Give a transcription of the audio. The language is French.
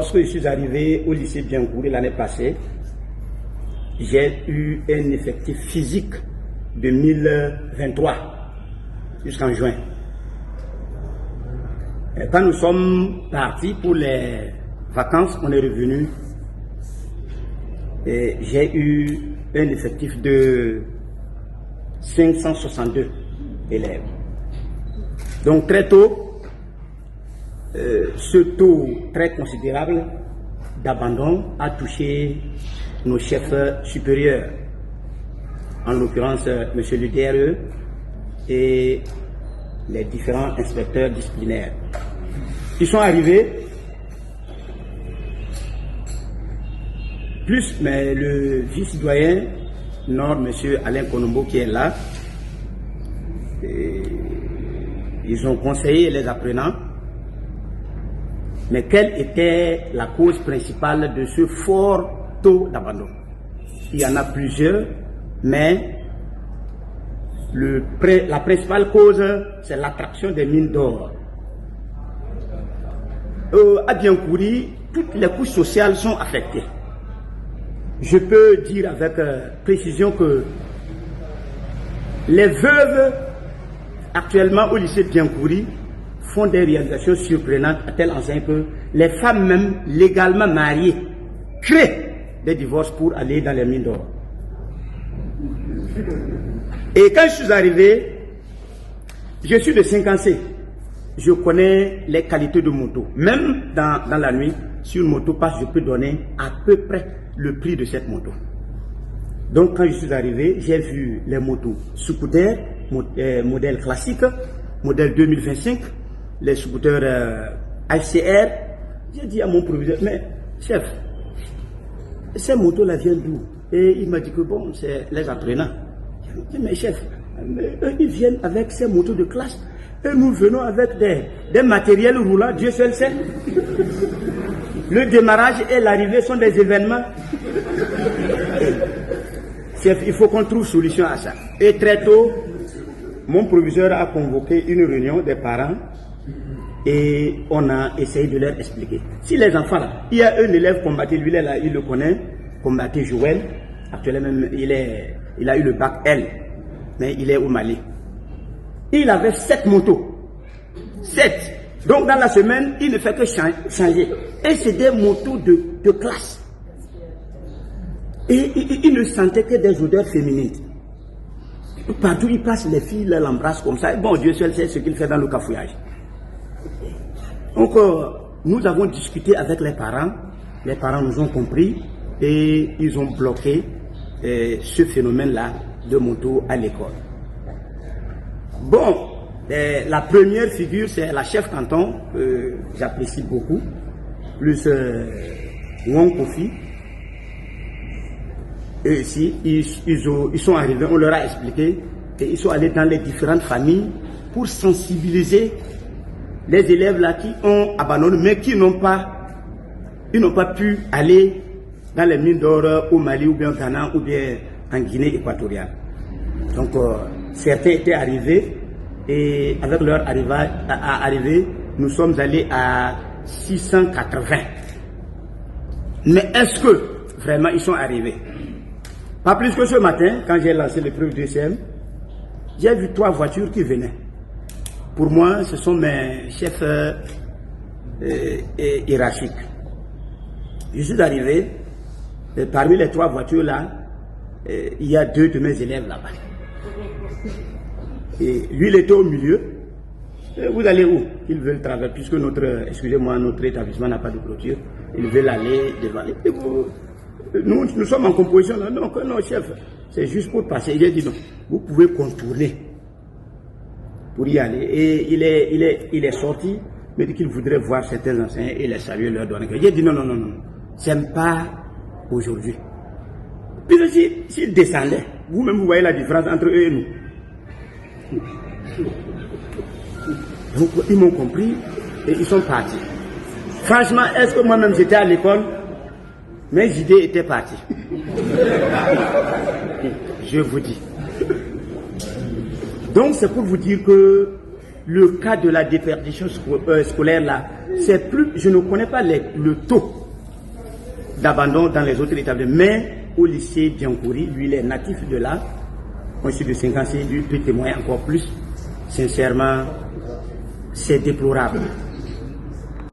Lorsque je suis arrivé au lycée Biencouri l'année passée, j'ai eu un effectif physique de 1023 jusqu'en juin. Et quand nous sommes partis pour les vacances, on est revenu et j'ai eu un effectif de 562 élèves. Donc très tôt, ce taux très considérable d'abandon a touché nos chefs supérieurs, en l'occurrence M. le DRE et les différents inspecteurs disciplinaires. Ils sont arrivés, plus mais le vice-doyen Nord, M. Alain Konombo, qui est là. Et ils ont conseillé les apprenants. Mais quelle était la cause principale de ce fort taux d'abandon? Il y en a plusieurs, mais la principale cause, c'est l'attraction des mines d'or. À Biencouri, toutes les couches sociales sont affectées. Je peux dire avec précision que les veuves actuellement au lycée Biencouri font des réalisations surprenantes à tel enseigne que les femmes même légalement mariées créent des divorces pour aller dans les mines d'or. Et quand je suis arrivé, je suis de 5C. Je connais les qualités de moto. Même dans la nuit, sur une moto passe, je peux donner à peu près le prix de cette moto. Donc quand je suis arrivé, j'ai vu les motos scooters, modèle classique, modèle 2025, les scooters HCR. J'ai dit à mon proviseur, mais chef, ces motos-là viennent d'où? Et il m'a dit que bon, c'est les apprenants. J'ai dit, mais chef, eux, ils viennent avec ces motos de classe. Et nous venons avec des matériels roulants, Dieu seul sait. Le démarrage et l'arrivée sont des événements. Chef, il faut qu'on trouve solution à ça. Et très tôt, mon proviseur a convoqué une réunion des parents et on a essayé de leur expliquer. Si les enfants là, il y a un élève combatté, lui là, il le connaît, combatté Joël, actuellement même, il a eu le bac L, mais il est au Mali. Il avait 7 motos. 7. Donc dans la semaine, il ne fait que changer. Et c'est des motos de classe. Et il ne sentait que des odeurs féminines. Partout il passe, les filles l'embrassent comme ça. Et bon, Dieu seul sait ce qu'il fait dans le cafouillage. Donc nous avons discuté avec les parents. Les parents nous ont compris et ils ont bloqué ce phénomène-là de moto à l'école. Bon, la première figure, c'est la chef canton, que j'apprécie beaucoup, plus Wong Kofi. Eux ici, ils sont arrivés, on leur a expliqué, et ils sont allés dans les différentes familles pour sensibiliser les élèves là qui ont abandonné, mais qui n'ont pas pu aller dans les mines d'or au Mali ou bien au Ghana ou bien en Guinée équatoriale. Donc, certains étaient arrivés et avec leur arrivée, nous sommes allés à 680. Mais est-ce que vraiment ils sont arrivés? Pas plus que ce matin, quand j'ai lancé l'épreuve de CM, j'ai vu 3 voitures qui venaient. Pour moi, ce sont mes chefs hiérarchiques. Je suis arrivé, et parmi les 3 voitures là, il y a 2 de mes élèves là-bas. Et lui, il était au milieu. Et vous allez où? Ils veulent travailler, puisque notre établissement n'a pas de clôture. Ils veulent aller devant. Et nous sommes en composition. Non, chef, c'est juste pour passer. J'ai dit non, vous pouvez contourner pour y aller. Et il est sorti, mais dit qu'il voudrait voir certains enseignants et les saluer, leur donner. J'ai dit non, c'est pas aujourd'hui. Puis s'ils descendaient, vous-même vous voyez la différence entre eux et nous. Donc ils m'ont compris et ils sont partis. Franchement, est-ce que moi-même j'étais à l'école? Mes idées étaient parties. Je vous dis. Donc c'est pour vous dire que le cas de la déperdition scolaire là c'est plus, je ne connais pas le taux d'abandon dans les autres établissements, mais au lycée Biancouri, lui il est natif de là, moi je suis de Saint-Cancé, lui peut témoigner encore plus. Sincèrement, c'est déplorable.